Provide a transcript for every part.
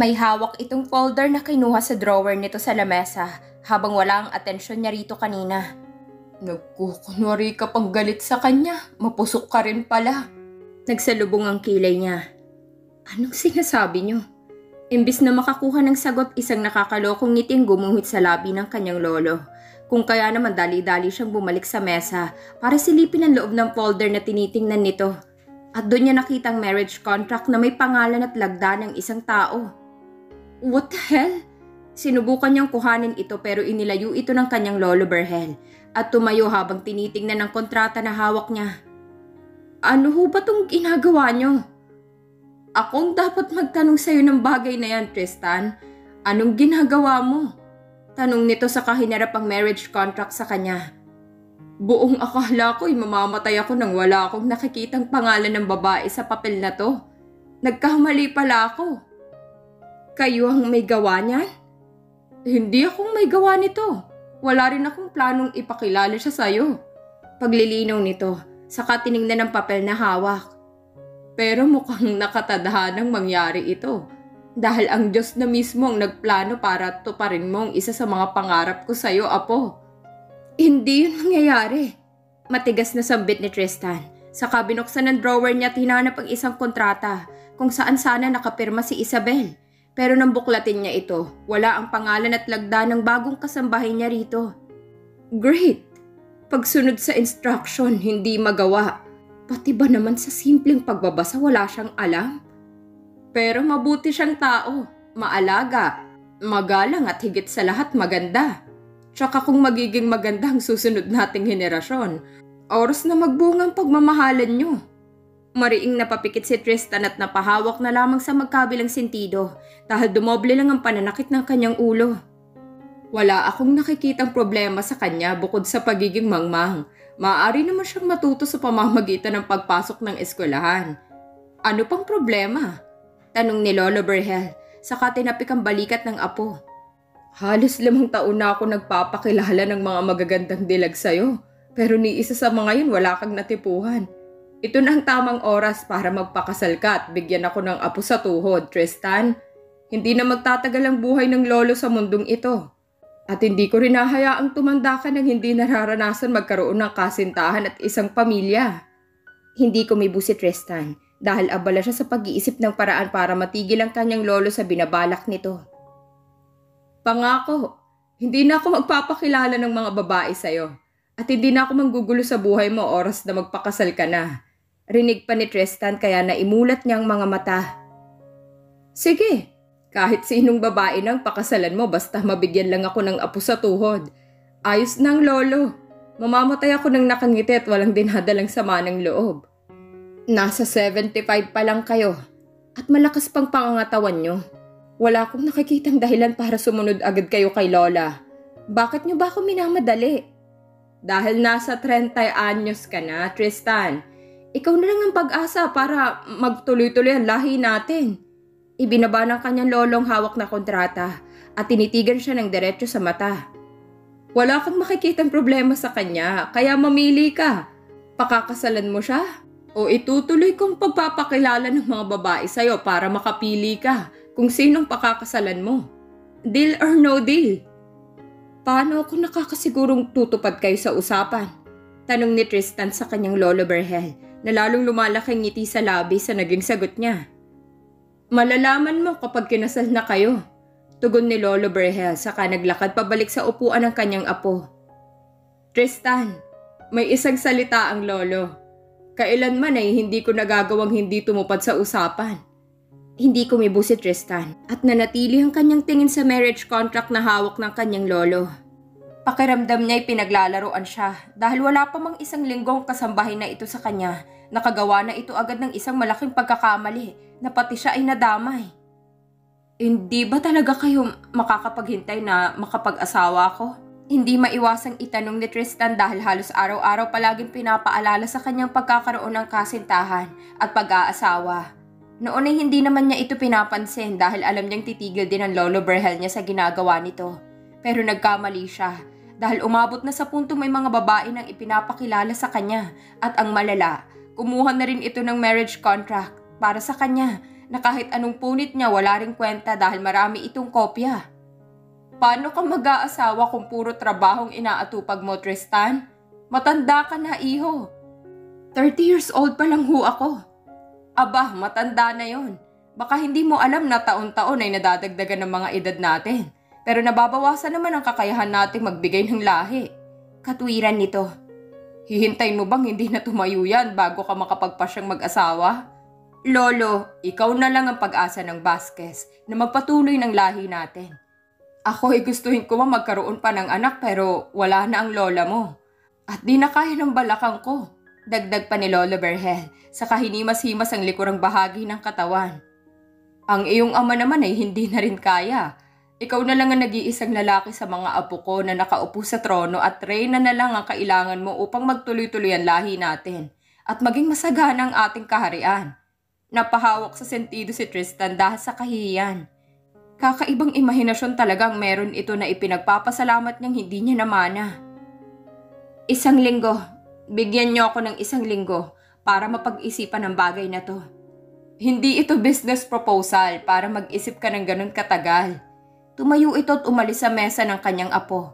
May hawak itong folder na kinuha sa drawer nito sa lamesa habang wala ang atensyon niya rito kanina. Nagkukunwari ka pang galit sa kanya, mapusok ka rin pala. Nagsalubong ang kilay niya. Anong sinasabi niyo? Imbis na makakuha ng sagot, isang nakakalokong ngiting gumuhit sa labi ng kanyang lolo. Kung kaya naman dali-dali siyang bumalik sa mesa para silipin ang loob ng folder na tinitingnan nito. At doon niya nakitang marriage contract na may pangalan at lagda ng isang tao. What the hell? Sinubukan niyang kuhanin ito pero inilayo ito ng kanyang lolo Berhel at tumayo habang tinitingnan ang kontrata na hawak niya. Ano ho ba tong ginagawa niyo? Akong dapat magtanong sa'yo ng bagay na yan, Tristan. Anong ginagawa mo? Tanong nito sa kahinarap ang marriage contract sa kanya. Buong akala ko'y mamamatay ako nang wala akong nakikitang pangalan ng babae sa papel na to. Nagkamali pala ako. Kayo ang may gawa niyan? Hindi akong may gawa nito. Wala rin akong planong ipakilala siya sa'yo. Paglilinaw nito, saka tiningnan ng papel na hawak. Pero mukhang nakatadhanang mangyari ito. Dahil ang Diyos na mismo ang nagplano para tuparin mo ang isa sa mga pangarap ko sa'yo, Apo. Hindi yun mangyayari. Matigas na sambit ni Tristan. Saka binuksan ng drawer niya at hinanap ang isang kontrata kung saan sana nakapirma si Isabel. Pero nang buklatin niya ito, wala ang pangalan at lagda ng bagong kasambahay niya rito. Great! Pagsunod sa instruction, hindi magawa. Pati ba naman sa simpleng pagbabasa wala siyang alam? Pero mabuti siyang tao, maalaga, magalang at higit sa lahat maganda. Tsaka kung magiging maganda ang susunod nating henerasyon, oras na magbungang pagmamahalan niyo. Mariing napapikit si Tristan at napahawak na lamang sa magkabilang sentido dahil dumoble lang ang pananakit ng kanyang ulo. Wala akong nakikitang problema sa kanya bukod sa pagiging mangmang. Maaari naman siyang matuto sa pamamagitan ng pagpasok ng eskwelahan. Ano pang problema? Tanong ni Lolo Berhel, saka tinapik ang balikat ng apo. Halos 5 taon na ako nagpapakilala ng mga magagandang dilag sa'yo, pero ni isa sa mga yun wala kang natipuhan. Ito na ang tamang oras para magpakasal ka at bigyan ako ng apo sa tuhod, Tristan. Hindi na magtatagal ang buhay ng lolo sa mundong ito. At hindi ko rin hahayaang tumanda ka nang hindi nararanasan magkaroon ng kasintahan at isang pamilya. Hindi kumibo si Tristan dahil abala siya sa pag-iisip ng paraan para matigil ang kanyang lolo sa binabalak nito. Pangako, hindi na ako magpapakilala ng mga babae sa'yo at hindi na ako manggugulo sa buhay mo oras na magpakasal ka na. Rinig pa ni Tristan kaya naimulat niya ang mga mata. Sige, kahit sinong babae nang pakasalan mo basta mabigyan lang ako ng apo sa tuhod. Ayos nang lolo, mamamatay ako ng nakangiti at walang dinadalang sama ng loob. Nasa 75 pa lang kayo at malakas pang pangangatawan nyo. Wala akong nakikitang dahilan para sumunod agad kayo kay Lola. Bakit nyo ba ako minamadali? Dahil nasa 30 anyos ka na, Tristan. Ikaw na lang ang pag-asa para magtuloy-tuloy ang lahi natin. Ibinaba ng kanyang lolong hawak na kontrata at tinitigan siya ng diretso sa mata. Wala kang makikitang problema sa kanya, kaya mamili ka. Pakakasalan mo siya o itutuloy kong pagpapakilala ng mga babae sa'yo para makapili ka kung sinong pakakasalan mo. Deal or no deal? Paano ako nakakasigurong tutupad kayo sa usapan? Tanong ni Tristan sa kanyang lolo Berhel na lalong lumalaking ngiti sa labi sa naging sagot niya. Malalaman mo kapag kinasal na kayo, tugon ni Lolo Berhel saka naglakad pabalik sa upuan ng kanyang apo. Tristan, may isang salita ang lolo. Kailanman ay hindi ko nagagawang hindi tumupad sa usapan. Hindi kumibo si Tristan at nanatili ang kanyang tingin sa marriage contract na hawak ng kanyang lolo. Pakiramdam niya'y pinaglalaroan siya dahil wala pa mang isang linggong kasambahay na ito sa kanya. Nakagawa na ito agad ng isang malaking pagkakamali na pati siya ay nadamay. Hindi ba talaga kayo makakapaghintay na makapag-asawa ko? Hindi maiwasang itanong ni Tristan dahil halos araw-araw palaging pinapaalala sa kanyang pagkakaroon ng kasintahan at pag-aasawa. Noon ay hindi naman niya ito pinapansin dahil alam niyang titigil din ang Lolo Berhel niya sa ginagawa nito. Pero nagkamali siya dahil umabot na sa punto may mga babae nang ipinapakilala sa kanya at ang malala, kumuha na rin ito ng marriage contract. para sa kanya na kahit anong punit niya wala ring kwenta dahil marami itong kopya. Paano ka mag-aasawa kung puro trabahong inaatupag mo, Tristan? Matanda ka na, iho. 30 years old pa lang ho ako. Aba, matanda na yon. Baka hindi mo alam na taon-taon ay nadadagdagan ng mga edad natin. Pero nababawasan naman ang kakayahan nating magbigay ng lahi. Katwiran nito. Hihintayin mo bang hindi na tumayo yan bago ka makapagpasyang mag-asawa? Lolo, ikaw na lang ang pag-asa ng Vasquez na magpatuloy ng lahi natin. Ako ay gustuhin ko magkaroon pa ng anak pero wala na ang lola mo. At di na kaya ng balakang ko. Dagdag pa ni Lolo Berhel sa kahinimas-himas ang likurang bahagi ng katawan. Ang iyong ama naman ay hindi na rin kaya. Ikaw na lang ang nag-iisang lalaki sa mga apo ko na nakaupo sa trono at reyna na lang ang kailangan mo upang magtuloy-tuloy ang lahi natin at maging masagana ang ating kaharian. Napahawak sa sentido si Tristan dahil sa kahihiyan. Kakaibang imahinasyon talagang meron ito na ipinagpapasalamat niyang hindi niya namana. 1 linggo. Bigyan niyo ako ng 1 linggo para mapag-isipan ang bagay na to. Hindi ito business proposal para mag-isip ka ng ganun katagal. Tumayo ito at umalis sa mesa ng kanyang apo.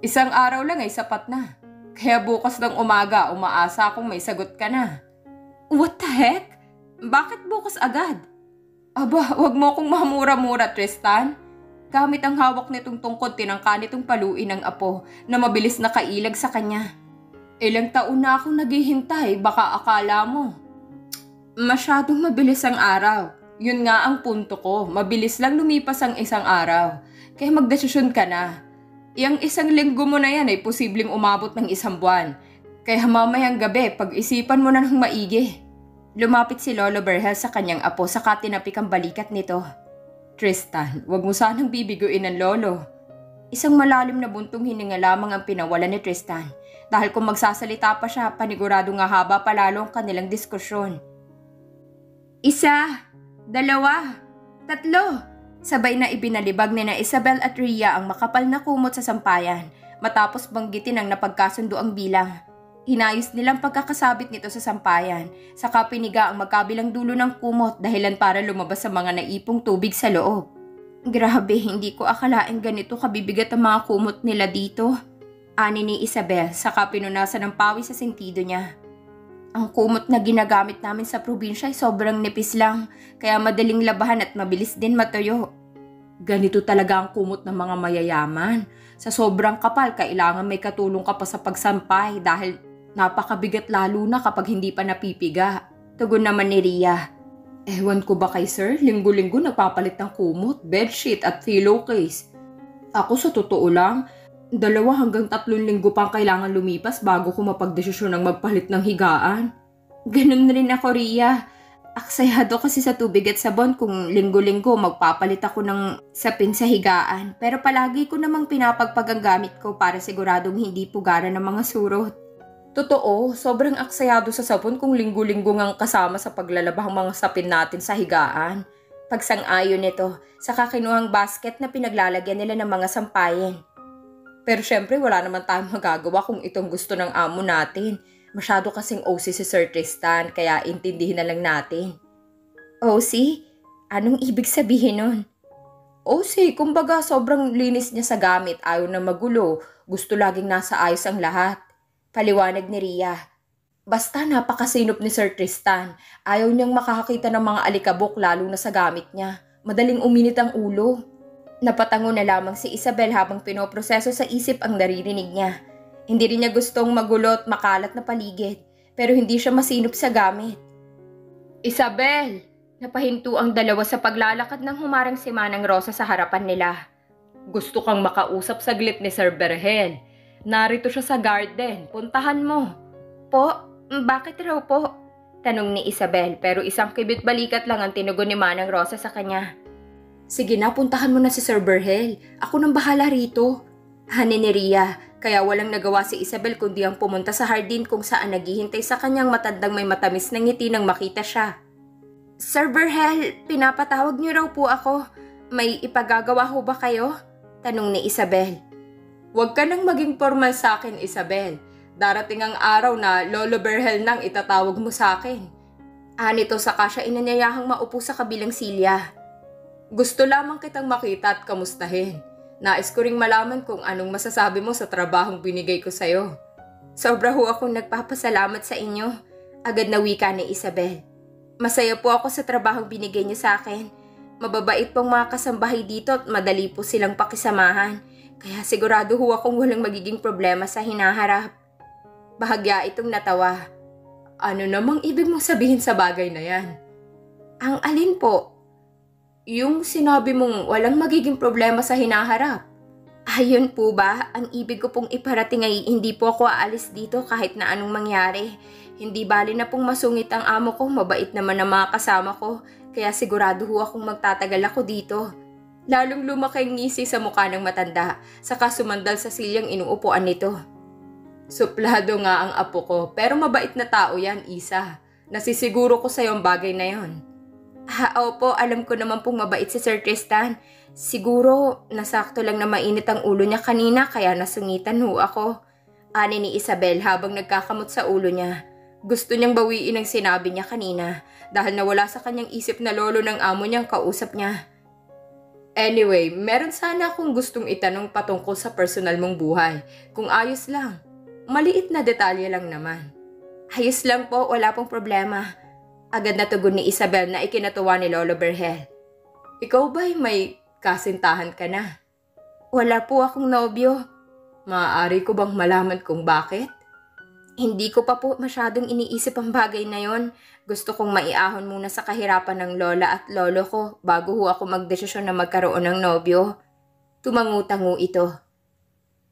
1 araw lang ay sapat na. Kaya bukas ng umaga umaasa akong may sagot ka na. What the heck? Bakit bukas agad? Aba, wag mo akong mamura-mura, Tristan. Gamit ang hawak nitong tungkod, tinangka nitong paluin ng apo na mabilis na kailag sa kanya. Ilang taon na akong naghihintay, baka akala mo. Masyadong mabilis ang araw. Yun nga ang punto ko, mabilis lang lumipas ang 1 araw. Kaya magdesisyon ka na. Yang 1 linggo mo na yan ay posibleng umabot ng 1 buwan. Kaya mamayang gabi, pag-isipan mo na ng maigi. Lumapit si Lolo Berhel sa kanyang apo saka tinapik ang balikat nito. Tristan, wag mo sanang bibiguin ng lolo. Isang malalim na buntong hininga lamang ang pinawala ni Tristan dahil kung magsasalita pa siya, paniguradong haba pa lalo ang kanilang diskusyon. 1, 2, 3. Sabay na ibinalibag ni na Isabel at Rhea ang makapal na kumot sa sampayan matapos banggitin ang napagkasundo ang bilang. Inayos nilang pagkakasabit nito sa sampayan, saka piniga ang magkabilang dulo ng kumot dahilan para lumabas sa mga naipong tubig sa loob. Grabe, hindi ko akalaing ganito kabibigat ang mga kumot nila dito. Ani ni Isabel, saka pinunasan ng pawis sa sentido niya. Ang kumot na ginagamit namin sa probinsya ay sobrang nipis lang, kaya madaling labahan at mabilis din matuyo. Ganito talaga ang kumot ng mga mayayaman. Sa sobrang kapal, kailangan may katulong ka pa sa pagsampay dahil napakabigat lalo na kapag hindi pa napipiga. Tugon naman ni Rhea. Ewan ko ba kay sir, linggo-linggo nagpapalit ng kumot, bedsheet at pillowcase. Ako sa totoo lang, 2 hanggang 3 linggo pang kailangan lumipas bago ko mapagdesisyon ng magpalit ng higaan. Ganun rin ako, Rhea. Aksayado kasi sa tubig at sabon kung linggo-linggo magpapalit ako ng sapin sa higaan. Pero palagi ko namang pinapagpag ang gamit ko para siguradong hindi pugaran ng mga surot. Totoo, sobrang aksayado sa sabon kung linggo-linggo ngang kasama sa paglalabang mga sapin natin sa higaan. Pagsang-ayon nito, saka kinuhang basket na pinaglalagyan nila ng mga sampayin. Pero syempre wala naman tayong magagawa kung itong gusto ng amo natin. Masyado kasing OC si Sir Tristan, kaya intindihin na lang natin. OC? Anong ibig sabihin nun? OC, kumbaga sobrang linis niya sa gamit, ayaw na magulo, gusto laging nasa ayos ang lahat. Paliwanag ni Rhea. Basta napakasinop ni Sir Tristan, ayaw niyang makakakita ng mga alikabok lalo na sa gamit niya. Madaling uminit ang ulo. Napatango na lamang si Isabel habang pinoproseso sa isip ang naririnig niya. Hindi rin niya gustong magulo at makalat na paligid, pero hindi siya masinop sa gamit. Isabel! Napahinto ang dalawa sa paglalakad ng humarang si Manang Rosa sa harapan nila. Gusto kang makausap saglit ni Sir Berhel. Narito siya sa garden, puntahan mo. Po? Bakit raw po? Tanong ni Isabel pero isang kibit balikat lang ang tinugon ni Manang Rosa sa kanya. Sige na, puntahan mo na si Sir Berhel. Ako nang bahala rito. Hanin ni Rhea, kaya walang nagawa si Isabel kundi ang pumunta sa hardin kung saan naghihintay sa kanyang matandang may matamis na ngiti nang makita siya. Sir Berhel, pinapatawag niyo raw po ako. May ipagagawa ho ba kayo? Tanong ni Isabel. Huwag ka nang maging formal sa akin, Isabel. Darating ang araw na Lolo Berhel nang itatawag mo sa akin. Nito saka siya inanyayahang maupo sa kabilang silya. Gusto lamang kitang makita at kamustahin. Nais ko ring malaman kung anong masasabi mo sa trabahong binigay ko sa'yo. Sobra ho akong nagpapasalamat sa inyo. Agad na wika ni Isabel. Masaya po ako sa trabahong binigay niyo sa akin. Mababait pong mga kasambahay dito at madali po silang pakisamahan. Kaya sigurado ho akong walang magiging problema sa hinaharap. Bahagya itong natawa. Ano namang ibig mong sabihin sa bagay na yan? Ang alin po? Yung sinabi mong walang magiging problema sa hinaharap. Ayun po ba? Ang ibig ko pong iparating ay hindi po ako aalis dito kahit na anong mangyari. Hindi bali na pong masungit ang amo ko, mabait naman ang mga kasama ko. Kaya sigurado ho akong magtatagal ako dito. Lalong lumaki ang ngisi sa mukha ng matanda, saka sumandal sa silyang inuupuan nito. Suplado nga ang apo ko, pero mabait na tao yan, Isa. Nasisiguro ko sa'yo ang bagay na yon. Opo, alam ko naman pong mabait si Sir Tristan. Siguro, nasakto lang na mainit ang ulo niya kanina kaya nasungitan ho ako. Ani ni Isabel habang nagkakamot sa ulo niya. Gusto niyang bawiin ang sinabi niya kanina dahil nawala sa kanyang isip na lolo ng amo niyang kausap niya. Anyway, meron sana akong gustong itanong patungkol sa personal mong buhay. Kung ayos lang. Maliit na detalye lang naman. Ayos lang po, wala pong problema. Agad na tugon ni Isabel na ikinatuwa ni Lolo Berhel. Ikaw ba'y may kasintahan ka na? Wala po akong nobyo. Maaari ko bang malaman kung bakit? Hindi ko pa po masyadong iniisip ang bagay na yon. Gusto kong maiahon muna sa kahirapan ng lola at lolo ko bago ho ako magdesisyon na magkaroon ng nobyo. Tumangutango ito.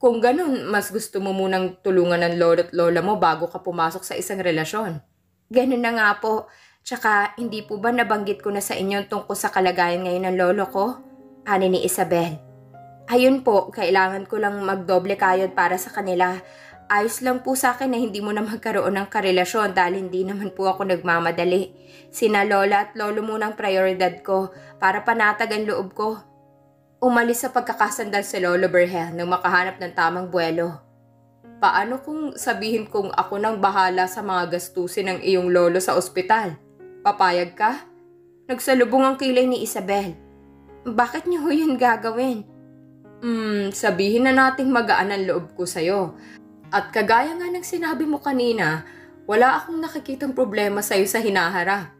Kung ganun, mas gusto mo munang tulungan ng lolo at lola mo bago ka pumasok sa isang relasyon. Ganun na nga po. Tsaka, hindi po ba nabanggit ko na sa inyo tungkol sa kalagayan ngayon ng lolo ko? Ani ni Isabel. Ayun po, kailangan ko lang magdoble kayod para sa kanila. Ayos lang po sa akin na hindi mo na magkaroon ng karelasyon dahil hindi naman po ako nagmamadali. Sina lola at lolo munang prioridad ko para panatag ang loob ko. Umalis sa pagkakasandal si Lolo Berhel nang makahanap ng tamang buwelo. Paano kung sabihin kong ako nang bahala sa mga gastusin ng iyong lolo sa ospital? Papayag ka? Nagsalubong ang kilay ni Isabel. Bakit niyo yun gagawin? Sabihin na nating magaan ang loob ko sa'yo. At kagaya nga ng sinabi mo kanina, wala akong nakikitang problema sa'yo sa hinaharap.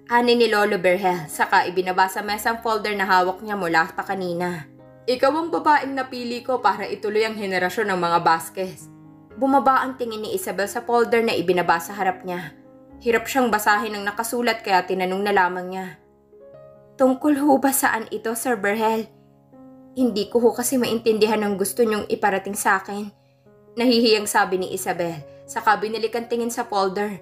Ani ni Lolo Berhel, saka ibinaba sa mesa ang folder na hawak niya mula pa kanina. Ikaw ang babaeng napili ko para ituloy ang henerasyon ng mga Vasquez. Bumaba ang tingin ni Isabel sa folder na ibinaba sa harap niya. Hirap siyang basahin ng nakasulat kaya tinanong na lamang niya. Tungkol ho ba saan ito, Sir Berhel? Hindi ko ho kasi maintindihan ang gusto niyong iparating sa akin. Nahihiyang sabi ni Isabel, saka binalikan tingin sa folder.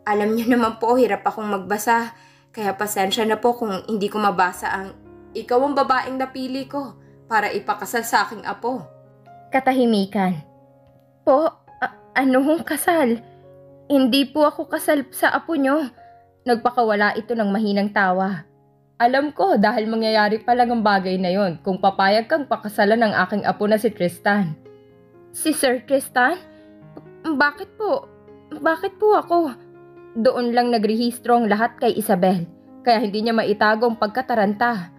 Alam niyo naman po, hirap akong magbasa, kaya pasensya na po kung hindi ko mabasa ang ikaw ang babaeng napili ko para ipakasal sa aking apo. Katahimikan. Po, ano hong kasal? Hindi po ako kasal sa apo niyo. Nagpakawala ito ng mahinang tawa. Alam ko dahil mangyayari pa lang ang bagay na yon kung papayag kang pakasalan ng aking apo na si Tristan. Si Sir Tristan? Bakit po? Bakit po ako? Doon lang nagrehistro ang lahat kay Isabel, kaya hindi niya maitago ang pagkataranta.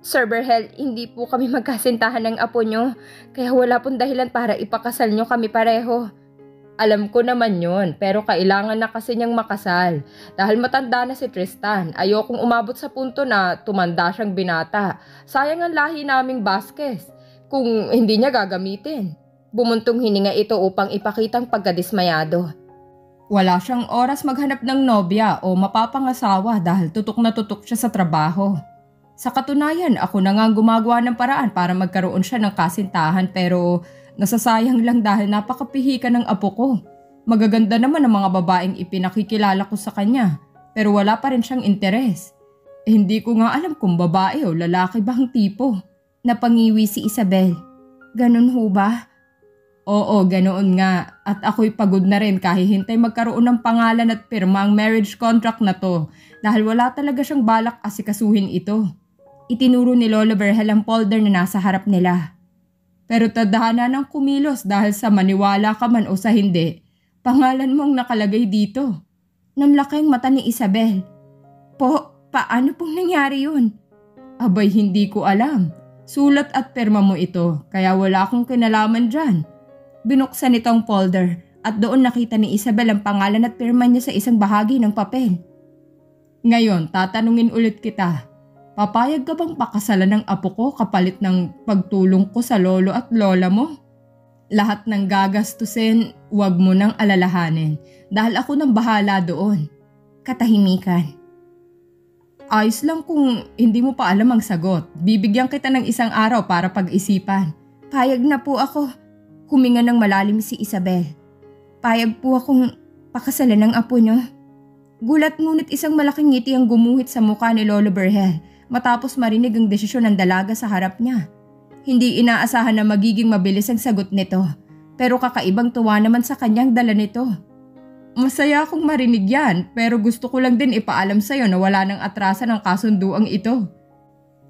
Sir Berhel, hindi po kami magkasintahan ng apo nyo, kaya wala pong dahilan para ipakasal nyo kami pareho. Alam ko naman yon, pero kailangan na kasi niyang makasal. Dahil matanda na si Tristan, ayokong umabot sa punto na tumanda siyang binata. Sayang ang lahi naming Vasquez, kung hindi niya gagamitin. Bumuntong hininga ito upang ipakitang pagkadismayado. Wala siyang oras maghanap ng nobya o mapapangasawa dahil tutok na tutok siya sa trabaho. Sa katunayan, ako na nga gumagawa ng paraan para magkaroon siya ng kasintahan pero nasasayang lang dahil napakapihikan ng apo ko. Magaganda naman ang mga babaeng ipinakikilala ko sa kanya pero wala pa rin siyang interes. Hindi ko nga alam kung babae o lalaki ba ang tipo. Napangiwi si Isabel. Ganun ho ba? Oo, ganoon nga. At ako'y pagod na rin kahihintay magkaroon ng pangalan at pirma ang marriage contract na to dahil wala talaga siyang balak asikasuhin ito. Itinuro ni Lolo Berhel ang folder na nasa harap nila. Pero tadhana ng kumilos dahil sa maniwala ka man o sa hindi, pangalan mong nakalagay dito. Nanlaki ang mata ni Isabel. Paano pong nangyari yun? Abay, hindi ko alam. Sulat at perma mo ito, kaya wala akong kinalaman dyan. Binuksan itong folder at doon nakita ni Isabel ang pangalan at pirma niya sa isang bahagi ng papel. Ngayon, tatanungin ulit kita. Papayag ka bang pakasalan ng apo ko kapalit ng pagtulong ko sa lolo at lola mo? Lahat ng gagastusin, huwag mo nang alalahanin dahil ako nang bahala doon. Katahimikan. Ayos lang kung hindi mo pa alam ang sagot. Bibigyan kita ng isang araw para pag-isipan. Payag na po ako. Huminga ng malalim si Isabel. Payag po akong pakasalan ng apo niyo. Gulat ngunit isang malaking ngiti ang gumuhit sa mukha ni Lolo Berhel matapos marinig ang desisyon ng dalaga sa harap niya. Hindi inaasahan na magiging mabilis ang sagot nito, pero kakaibang tuwa naman sa kanyang dala nito. Masaya akong marinig yan, pero gusto ko lang din ipaalam sa'yo na wala nang atrasan ang kasunduang ito.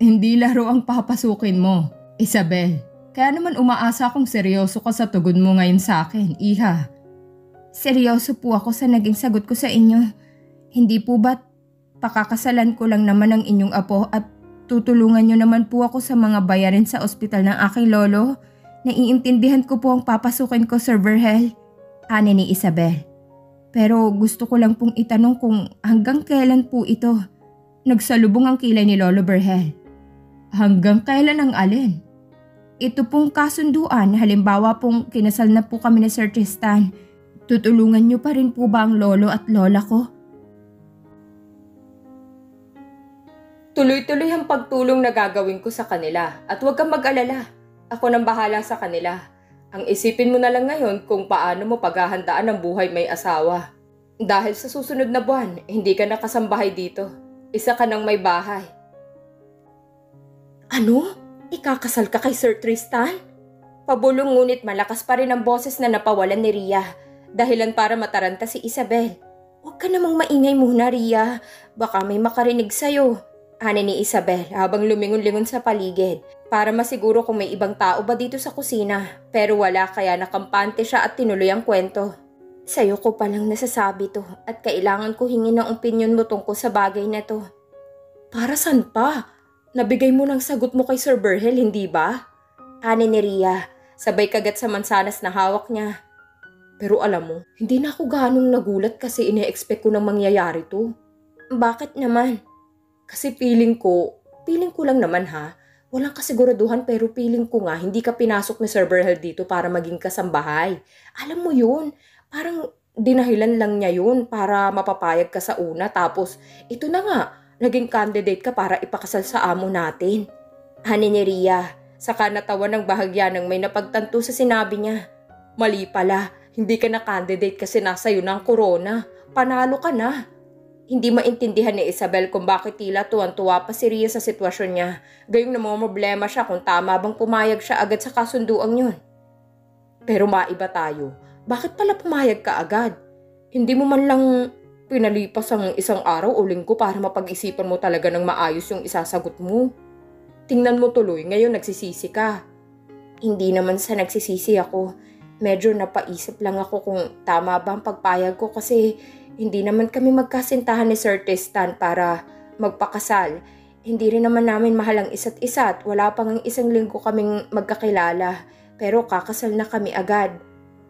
Hindi laro ang papasukin mo, Isabel. Kaya naman umaasa akong seryoso ka sa tugon mo ngayon sa akin, iha. Seryoso po ako sa naging sagot ko sa inyo. Hindi po ba't pakakasalan ko lang naman ang inyong apo at tutulungan niyo naman po ako sa mga bayarin sa ospital ng aking lolo? Naiintindihan ko po ang papasukin ko, Sir Berhel. Ani ni Isabel. Pero gusto ko lang pong itanong kung hanggang kailan po ito. Nagsalubong ang kilay ni Lolo Berhel. Hanggang kailan ang alin? Ito pong kasunduan, halimbawa pong kinasal na po kami ni Sir Tristan. Tutulungan niyo pa rin po ba ang lolo at lola ko? Tuloy-tuloy ang pagtulong na gagawin ko sa kanila at huwag kang mag-alala. Ako nang bahala sa kanila. Ang isipin mo na lang ngayon kung paano mo paghahandaan ang buhay may asawa. Dahil sa susunod na buwan, hindi ka nakasambahay dito. Isa ka nang may bahay. Ano? Ikakasal ka kay Sir Tristan? Pabulong ngunit malakas pa rin ang boses na napawalan ni Ria. Dahilan para mataranta si Isabel. Huwag ka namang maingay muna, Ria. Baka may makarinig sa'yo. Ani ni Isabel habang lumingon-lingon sa paligid para masiguro kung may ibang tao ba dito sa kusina. Pero wala kaya nakampante siya at tinuloy ang kwento. Sa'yo ko palang nasasabi to at kailangan ko hingin ng opinyon mo tungkol sa bagay na to. Para saan pa? Nabigay mo ng sagot mo kay Sir Berhel, hindi ba? Ani ni Ria, sabay kagat sa mansanas na hawak niya. Pero alam mo, hindi na ako ganong nagulat kasi ine-expect ko nang mangyayari to. Bakit naman? Kasi feeling ko lang naman ha. Walang kasiguraduhan pero feeling ko nga hindi ka pinasok ni Sir Berhel dito para maging kasambahay. Alam mo yun, parang dinahilan lang niya yun para mapapayag ka sa una tapos ito na nga, naging candidate ka para ipakasal sa amo natin. Ani ni Ria, saka natawa ng bahagya nang may napagtanto sa sinabi niya. Mali pala, hindi ka na candidate kasi nasa iyo ng corona. Panalo ka na. Hindi maintindihan ni Isabel kung bakit tila tuwan-tuwa pa si Ria sa sitwasyon niya. Gayong namomroblema siya kung tama bang pumayag siya agad sa kasunduang yun. Pero maiba tayo. Bakit pala pumayag ka agad? Hindi mo man lang pinalipas ang isang araw o linggo para mapag-isipan mo talaga ng maayos yung isasagot mo. Tingnan mo tuloy, ngayon nagsisisi ka. Hindi naman sa nagsisisi ako. Medyo napaisip lang ako kung tama ba ang pagpayag ko kasi hindi naman kami magkasintahan ni Sir Tristan para magpakasal. Hindi rin naman namin mahal ang isa't isa at wala pang ang isang linggo kaming magkakilala. Pero kakasal na kami agad.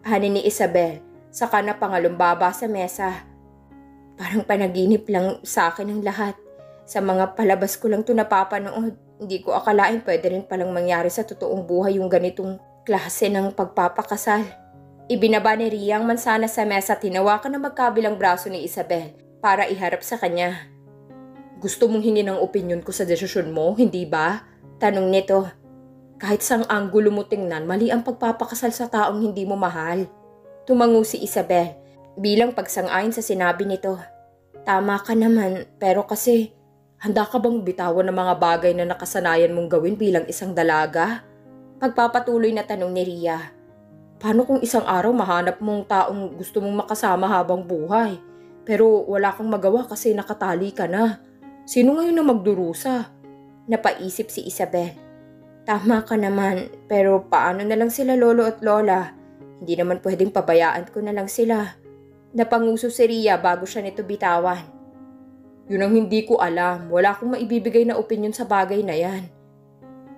Ani ni Isabel, saka na pangalumbaba sa mesa. Parang panaginip lang sa akin ang lahat. Sa mga palabas ko lang ito napapanood. Hindi ko akalain pwede rin palang mangyari sa totoong buhay yung ganitong klase ng pagpapakasal. Ibinaba ni Ria ang mansanas sa mesa at hinawakan ng magkabilang braso ni Isabel para iharap sa kanya. Gusto mong hingin ang opinyon ko sa desisyon mo, hindi ba? Tanong nito. Kahit sang anggulo mo tingnan, mali ang pagpapakasal sa taong hindi mo mahal. Tumango si Isabel bilang pagsang-ayon sa sinabi nito. Tama ka naman, pero kasi handa ka bang bitawan ng mga bagay na nakasanayan mong gawin bilang isang dalaga? Pagpapatuloy na tanong ni Ria. Paano kung isang araw mahanap mong taong gusto mong makasama habang buhay? Pero wala kang magawa kasi nakatali ka na. Sino ngayon na magdurusa? Napaisip si Isabel. Tama ka naman, pero paano na lang sila lolo at lola? Hindi naman pwedeng pabayaan ko na lang sila. Napanguso si Rhea bago siya nito bitawan. Yun ang hindi ko alam. Wala akong maibibigay na opinyon sa bagay na yan.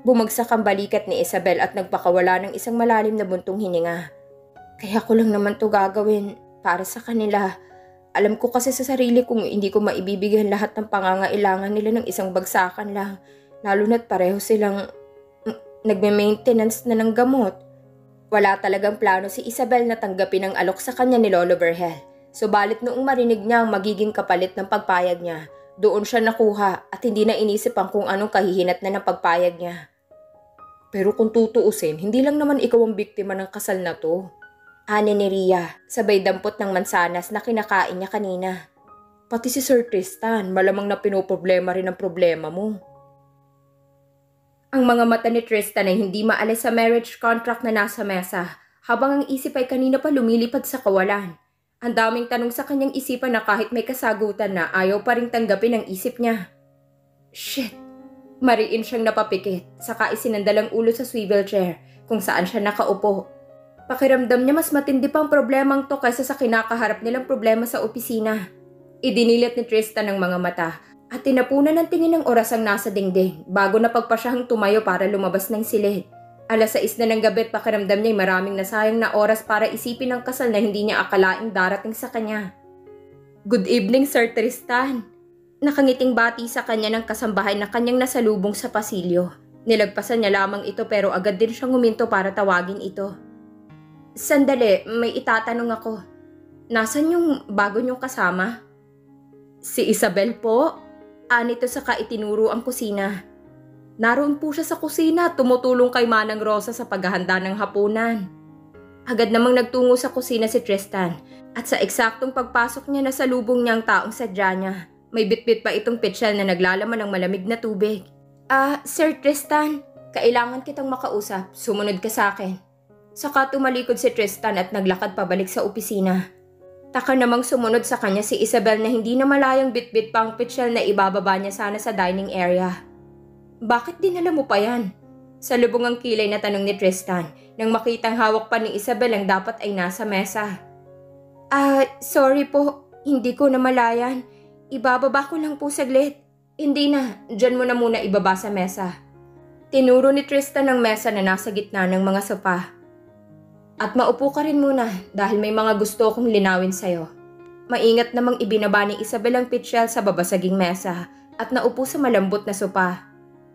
Bumagsak ang balikat ni Isabel at nagpakawala ng isang malalim na buntong hininga. Kaya ko lang naman to gagawin para sa kanila. Alam ko kasi sa sarili kong hindi ko maibibigay lahat ng pangangailangan nila ng isang bagsakan lang. Lalo na't pareho silang nagme-maintenance na ng gamot. Wala talagang plano si Isabel na tanggapin ang alok sa kanya ni Lolo Vergel. Subalit noong marinig niya ang magiging kapalit ng pagpayag niya, doon siya nakuha at hindi na inisip ang kung anong kahihinat na ng pagpayag niya. Pero kung tutuusin, hindi lang naman ikaw ang biktima ng kasal na to. Ani ni Rhea, sabay dampot ng mansanas na kinakain niya kanina. Pati si Sir Tristan, malamang na pinoproblema rin ang problema mo. Ang mga mata ni Tristan ay hindi maalis sa marriage contract na nasa mesa, habang ang isip ay kanina pa lumilipad sa kawalan. Ang daming tanong sa kanyang isipan na kahit may kasagutan na ayaw pa rin tanggapin ang isip niya. Shit! Mariin siyang napapikit, saka isinandal ang ulo sa swivel chair kung saan siya nakaupo. Pakiramdam niya mas matindi pang problemang to kaysa sa kinakaharap nilang problema sa opisina. Idinilit ni Tristan ang mga mata at tinapunan ng tingin ng oras ang nasa dingding bago napagpasyahang tumayo para lumabas ng silid. 6:00 na ng gabi at pakiramdam niya ay maraming nasayang na oras para isipin ang kasal na hindi niya akalaing darating sa kanya. Good evening, Sir Tristan. Nakangiting bati sa kanya ng kasambahay na kanyang nasalubong sa pasilyo. Nilagpasan niya lamang ito pero agad din siyang huminto para tawagin ito. Sandali, may itatanong ako. Nasaan yung bago niyong kasama? Si Isabel po. Anito saka itinuro ang kusina. Naroon po siya sa kusina, tumutulong kay Manang Rosa sa paghahanda ng hapunan. Agad namang nagtungo sa kusina si Tristan at sa eksaktong pagpasok niya nasalubong niya ang taong sadya niya. May bitbit pa itong pitsyal na naglalaman ng malamig na tubig. Sir Tristan, kailangan kitang makausap. Sumunod ka sa akin. Saka tumalikod si Tristan at naglakad pabalik sa opisina. Taka namang sumunod sa kanya si Isabel na hindi na malayang bitbit pa ang pitsyal na ibababa niya sana sa dining area. Bakit dinala mo pa yan? Sa lubong ang kilay na tanong ni Tristan nang makitang hawak pa ni Isabel ang dapat ay nasa mesa. Sorry po, hindi ko namalayan. Ibababa ko lang po saglit. Hindi na, dyan mo na muna ibaba sa mesa. Tinuro ni Tristan ang mesa na nasa gitna ng mga sopa. At maupo ka rin muna dahil may mga gusto akong linawin sa'yo. Maingat namang ibinaba ni Isabel ang pitsyal sa babasaging mesa at naupo sa malambot na sopa.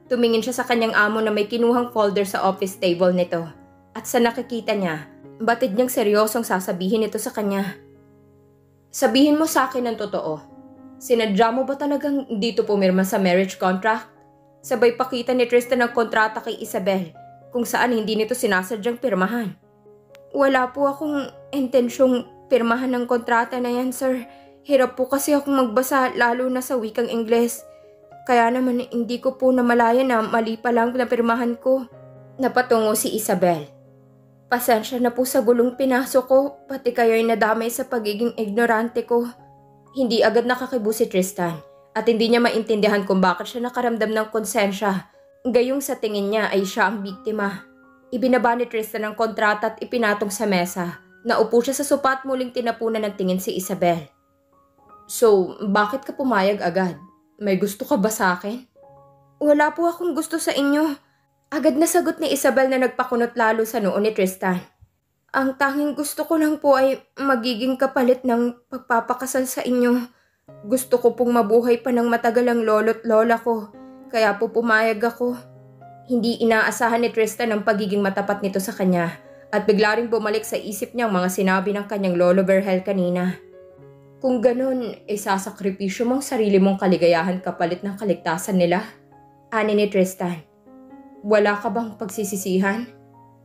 Tumingin siya sa kanyang amo na may kinuhang folder sa office table nito. At sa nakikita niya, batid niyang seryosong sasabihin ito sa kanya. Sabihin mo sa akin ang totoo. Sinadya mo ba talagang dito pumirma sa marriage contract? Sabay pakita ni Tristan ang kontrata kay Isabel kung saan hindi nito sinasadyang pirmahan. Wala po akong intensyong pirmahan ng kontrata na yan, sir. Hirap po kasi akong magbasa lalo na sa wikang Ingles. Kaya naman hindi ko po namalaya na mali pa lang na pirmahan ko. Napatungo si Isabel. Pasensya na po sa gulong pinasok ko, pati kayo'y nadamay sa pagiging ignorante ko. Hindi agad nakakibo si Tristan at hindi niya maintindihan kung bakit siya nakaramdam ng konsensya. Gayong sa tingin niya ay siya ang biktima. Ibinaba ni Tristan ang kontrata at ipinatong sa mesa. Naupo siya sa sopa at muling tinapunan ng tingin si Isabel. So, bakit ka pumayag agad? May gusto ka ba sa akin? Wala po akong gusto sa inyo. Agad na sagot ni Isabel na nagpakunot lalo sa noo ni Tristan. Ang tanging gusto ko lang po ay magiging kapalit ng pagpapakasal sa inyo. Gusto ko pong mabuhay pa ng matagal ang lolo't lola ko, kaya po pumayag ako. Hindi inaasahan ni Tristan ang pagiging matapat nito sa kanya at bigla ring bumalik sa isip niya ang mga sinabi ng kanyang Lolo Vergel kanina. Kung ganun, isasakripisyo mong sarili mong kaligayahan kapalit ng kaligtasan nila? Ani ni Tristan. Wala ka bang pagsisisihan?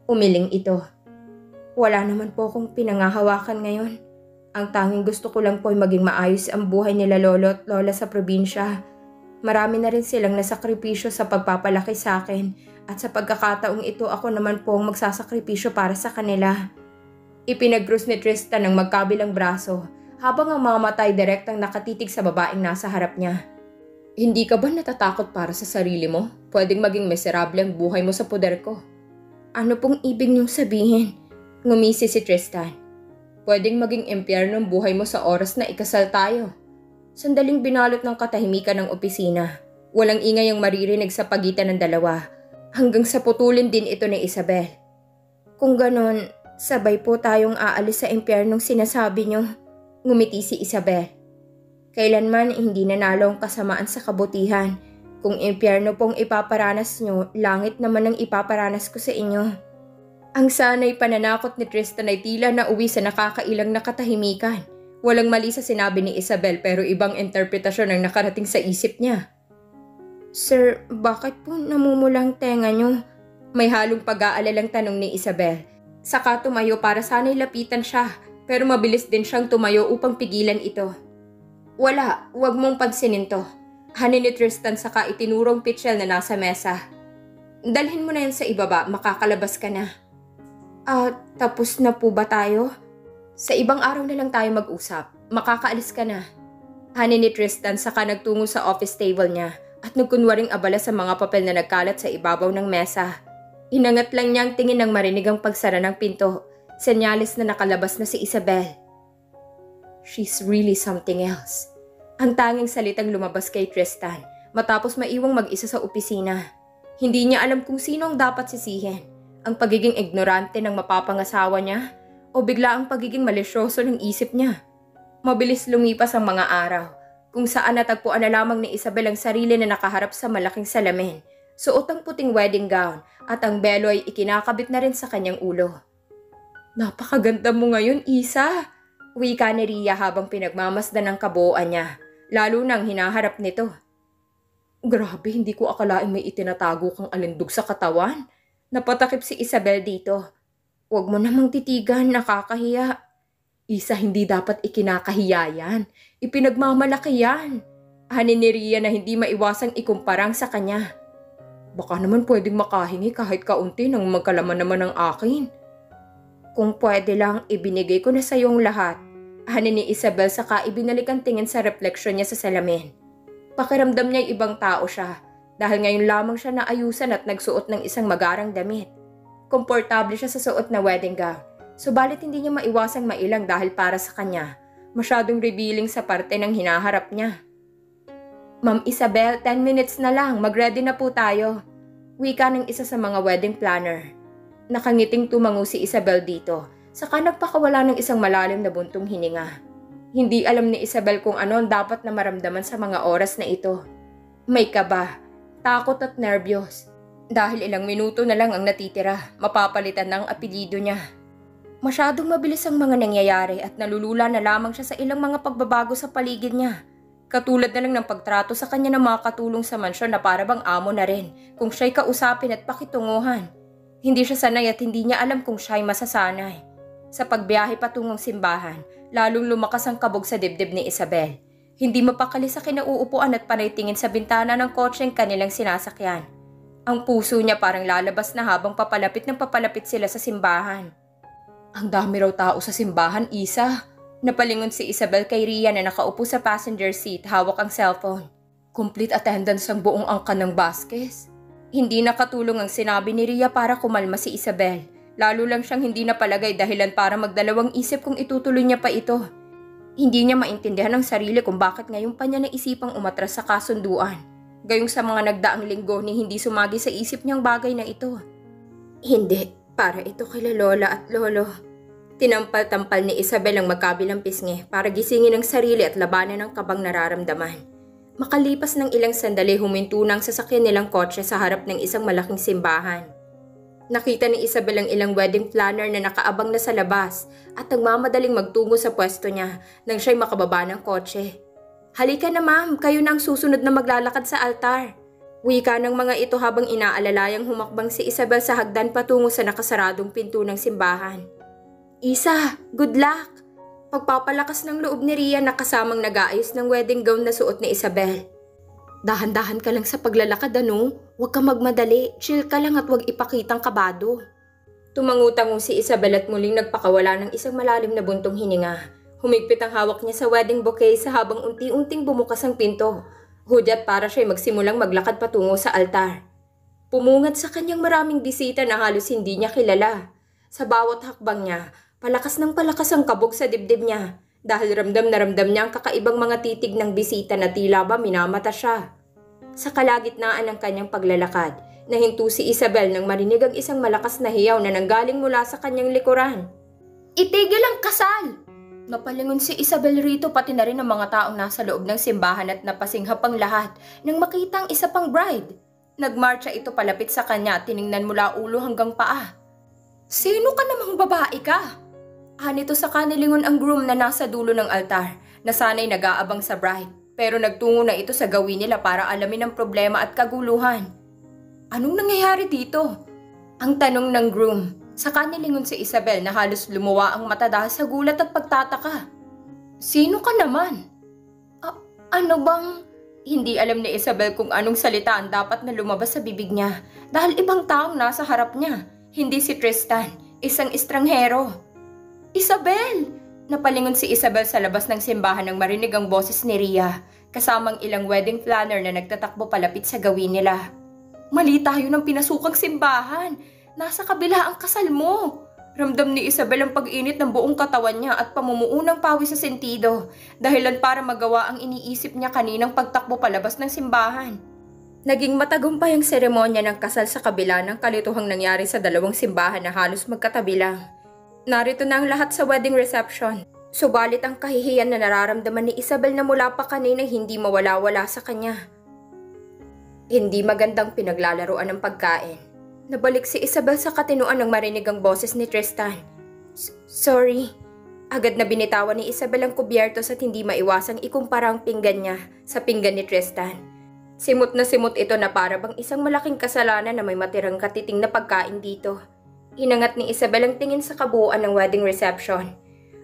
Umiling ito. Wala naman po akong pinangahawakan ngayon. Ang tanging gusto ko lang po ay maging maayos ang buhay nila lolo at lola sa probinsya. Marami na rin silang nasakripisyo sa pagpapalaki sa akin at sa pagkakataong ito ako naman po ang magsasakripisyo para sa kanila. Ipinag-cross ni Tristan ang magkabilang braso habang ang mga matay direktang nakatitig sa babaeng nasa harap niya. Hindi ka ba natatakot para sa sarili mo? Pwedeng maging miserable ang buhay mo sa poder ko. Ano pong ibig niyong sabihin? Ngumisi si Tristan. Pwedeng maging impyerno ang buhay mo sa oras na ikasal tayo. Sandaling binalot ng katahimikan ng opisina. Walang ingay ang maririnig sa pagitan ng dalawa. Hanggang sa putulin din ito ni Isabel. Kung ganon, sabay po tayong aalis sa impyernong sinasabi nyo. Ngumiti si Isabel. Kailanman hindi nanalo ang kasamaan sa kabutihan. Kung impyerno pong ipaparanas nyo, langit naman ang ipaparanas ko sa inyo. Ang sanay pananakot ni Tristan ay tila na uwi sa nakakailang na katahimikan. Walang mali sa sinabi ni Isabel pero ibang interpretasyon ang nakarating sa isip niya. Sir, bakit po namumulang tenga nyo? May halong pag-aalalang tanong ni Isabel. Saka tumayo para sana'y lapitan siya, pero mabilis din siyang tumayo upang pigilan ito. Wala, huwag mong pansinin to. Hanin ni Tristan saka itinurong pitchel na nasa mesa. Dalhin mo na yan sa ibaba, makakalabas ka na. Tapos na po ba tayo? Sa ibang araw na lang tayo mag-usap, makakaalis ka na. Hanin ni Tristan saka nagtungo sa office table niya at nagkunwaring abala sa mga papel na nagkalat sa ibabaw ng mesa. Inangat lang niya ang tingin nang marinig ang pagsara ng pinto. Senyales na nakalabas na si Isabel. She's really something else. Ang tanging salitang lumabas kay Tristan matapos maiwang mag-isa sa opisina. Hindi niya alam kung sino ang dapat sisihin. Ang pagiging ignorante ng mapapangasawa niya o bigla ang pagiging malisyoso ng isip niya. Mabilis lumipas ang mga araw kung saan natagpuan na lamang ni Isabel ang sarili na nakaharap sa malaking salamin. Suot ang puting wedding gown at ang belo ay ikinakabit na rin sa kanyang ulo. Napakaganda mo ngayon, Isa! Wika ni Rhea habang pinagmamasdan ang kabuuan niya, lalo nang hinaharap nito. Grabe, hindi ko akalaing may itinatago kang alindog sa katawan. Napatakip si Isabel dito. Huwag mo namang titigan, nakakahiya. Isa, hindi dapat ikinakahiya yan. Ipinagmamalaki yan. Hanin ni Rhea na hindi maiwasang ikumparang sa kanya. Baka naman pwedeng makahingi kahit kaunti nang magkalaman naman ng akin. Kung pwede lang, ibinigay ko na sa iyong lahat. Hanin ni Isabel saka ibinalik ang tingin sa refleksyon niya sa salamin. Pakiramdam niya ibang tao siya dahil ngayon lamang siya naayusan at nagsuot ng isang magarang damit. Komportable siya sa suot na wedding gown. Subalit hindi niya maiwasang mailang dahil para sa kanya, masyadong revealing sa parte ng hinaharap niya. Ma'am Isabel, 10 minutes na lang, mag-ready na po tayo. Wika ng isa sa mga wedding planner. Nakangiting tumango si Isabel dito, saka nagpakawala ng isang malalim na buntong hininga. Hindi alam ni Isabel kung ano ang dapat na maramdaman sa mga oras na ito. May kaba, takot at nervyos. Dahil ilang minuto na lang ang natitira, mapapalitan na ang apelyido niya. Masyadong mabilis ang mga nangyayari at nalulula na lamang siya sa ilang mga pagbabago sa paligid niya. Katulad na lang ng pagtrato sa kanya ng mga katulong sa mansyon na para bang amo na rin kung siya'y kausapin at pakitunguhan. Hindi siya sanay at hindi niya alam kung siya'y masasanay. Sa pagbiyahe patungong simbahan, lalong lumakas ang kabog sa dibdib ni Isabel. Hindi mapakali sa kinauupuan at panay tingin sa bintana ng kotseng kanilang sinasakyan. Ang puso niya parang lalabas na habang papalapit sila sa simbahan. Ang dami raw tao sa simbahan, Isa. Napalingon si Isabel kay Rhea na nakaupo sa passenger seat, hawak ang cellphone. Complete attendance ang buong angkan ng Vasquez. Hindi nakatulong ang sinabi ni Rhea para kumalma si Isabel. Lalo lang siyang hindi napalagay dahilan para magdalawang isip kung itutuloy niya pa ito. Hindi niya maintindihan ang sarili kung bakit ngayon pa niya naisipang umatras sa kasunduan. Gayong sa mga nagdaang linggo ni hindi sumagi sa isip niyang bagay na ito. Hindi, para ito kay Lola at Lolo. Tinampal-tampal ni Isabel ang magkabilang pisngi para gisingin ang sarili at labanan ang kabang nararamdaman. Makalipas ng ilang sandali huminto ng sasakyan nilang kotse sa harap ng isang malaking simbahan. Nakita ni Isabel ang ilang wedding planner na nakaabang na sa labas at nagmamadaling magtungo sa pwesto niya nang siya'y makababa ng kotse. Halika na ma'am, kayo na ang susunod na maglalakad sa altar. Wika ng mga ito habang inaalalayang humakbang si Isabel sa hagdan patungo sa nakasaradong pinto ng simbahan. Isa, good luck! Pagpapalakas ng loob ni Rhea na kasamang nag-aayos ng wedding gown na suot ni Isabel. Dahan-dahan ka lang sa paglalakad ano? Huwag ka magmadali, chill ka lang at huwag ipakitang kabado. Tumangutango si Isabel at muling nagpakawala ng isang malalim na buntong hininga. Humigpit ang hawak niya sa wedding bouquet sa habang unti-unting bumukas ang pinto. Hudyat para siya'y magsimulang maglakad patungo sa altar. Pumungat sa kanyang maraming bisita na halos hindi niya kilala. Sa bawat hakbang niya, Palakas ng palakas ang kabog sa dibdib niya dahil ramdam na ramdam niya ang kakaibang mga titig ng bisita na tila ba minamata siya. Sa kalagitnaan ng kanyang paglalakad, nahinto si Isabel nang marinig ang isang malakas na hiyaw na nanggaling mula sa kanyang likuran. Itigil ang kasal! Napalingon si Isabel rito pati na rin ang mga taong nasa loob ng simbahan at napasinghap ang lahat nang makita ang isa pang bride. Nagmarcha ito palapit sa kanya at tiningnan mula ulo hanggang paa. Sino ka namang babae ka? Nito sa kanilingon ang groom na nasa dulo ng altar na sana'y nag-aabang sa bride pero nagtungo na ito sa gawin nila para alamin ang problema at kaguluhan. Anong nangyayari dito? Ang tanong ng groom. Sa kanilingon si Isabel na halos lumuwa ang mata dahil sa gulat at pagtataka. Sino ka naman? Ano bang... Hindi alam ni Isabel kung anong salita ang dapat na lumabas sa bibig niya dahil ibang taong nasa harap niya. Hindi si Tristan, isang estranghero. Isabel! Napalingon si Isabel sa labas ng simbahan nang marinig ang boses ni Ria, kasamang ilang wedding planner na nagtatakbo palapit sa gawin nila. Mali tayo ng pinasukang simbahan. Nasa kabila ang kasal mo. Ramdam ni Isabel ang pag-init ng buong katawan niya at pamumuunang pawis sa sentido, dahilan para magawa ang iniisip niya kaninang pagtakbo palabas ng simbahan. Naging matagumpay ang seremonya ng kasal sa kabila ng kalituhang nangyari sa dalawang simbahan na halos magkatabi lang. Narito na ang lahat sa wedding reception. Subalit ang kahihiyan na nararamdaman ni Isabel na mula pa kanina hindi mawala-wala sa kanya. Hindi magandang pinaglalaroan ng pagkain. Nabalik si Isabel sa katinuan nang marinig ang boses ni Tristan. Sorry. Agad na binitawan ni Isabel ang kubyertos at hindi maiwasang ikumpara ang pinggan niya sa pinggan ni Tristan. Simot na simot ito na para bang isang malaking kasalanan na may matirang katiting na pagkain dito. Inangat ni Isabel ang tingin sa kabuuan ng wedding reception.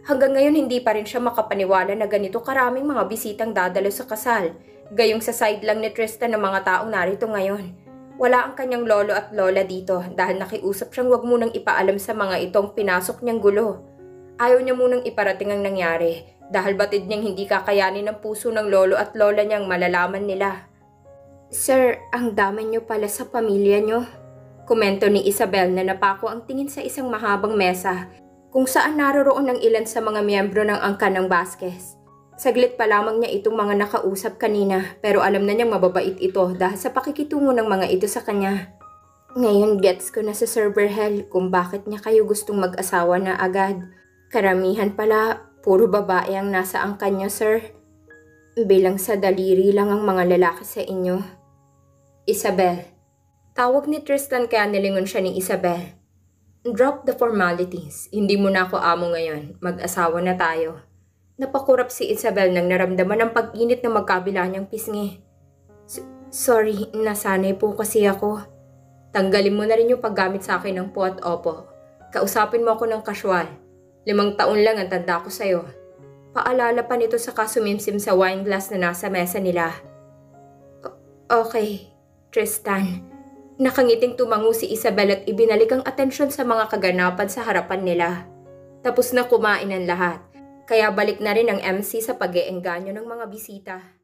Hanggang ngayon hindi pa rin siya makapaniwala na ganito karaming mga bisitang dadalo sa kasal, gayong sa side lang ni Tristan ng mga taong narito ngayon. Wala ang kanyang lolo at lola dito dahil nakiusap siyang wag munang ipaalam sa mga itong pinasok niyang gulo. Ayaw niya munang iparating ang nangyari dahil batid niyang hindi kakayanin ng puso ng lolo at lola niyang malalaman nila. Sir, ang dami niyo pala sa pamilya niyo. Komento ni Isabel na napako ang tingin sa isang mahabang mesa kung saan naroroon ang ilan sa mga miyembro ng angkan ng Vasquez. Saglit pa lamang niya itong mga nakausap kanina pero alam na niyang mababait ito dahil sa pakikitungo ng mga ito sa kanya. Ngayon gets ko na sa Sir Berhel kung bakit niya kayo gustong mag-asawa na agad. Karamihan pala, puro babae ang nasa angkan niyo, sir. Bilang sa daliri lang ang mga lalaki sa inyo. Isabel. Tawag ni Tristan kaya nilingon siya ni Isabel. Drop the formalities. Hindi mo na ako amo ngayon. Mag-asawa na tayo. Napakurap si Isabel nang naramdaman ang pag-init na magkabila niyang pisngi. Sorry, nasanay po kasi ako. Tanggalin mo na rin yung paggamit sa akin ng po at opo. Kausapin mo ako ng casual. 5 taon lang ang tanda ko sa'yo. Paalala pa nito sa kasumimsim sa wine glass na nasa mesa nila. Okay, Tristan. Nakangiting tumango si Isabel at ibinalik ang atensyon sa mga kaganapan sa harapan nila. Tapos na kumain ang lahat. Kaya balik na rin ang MC sa pag-iengganyo ng mga bisita.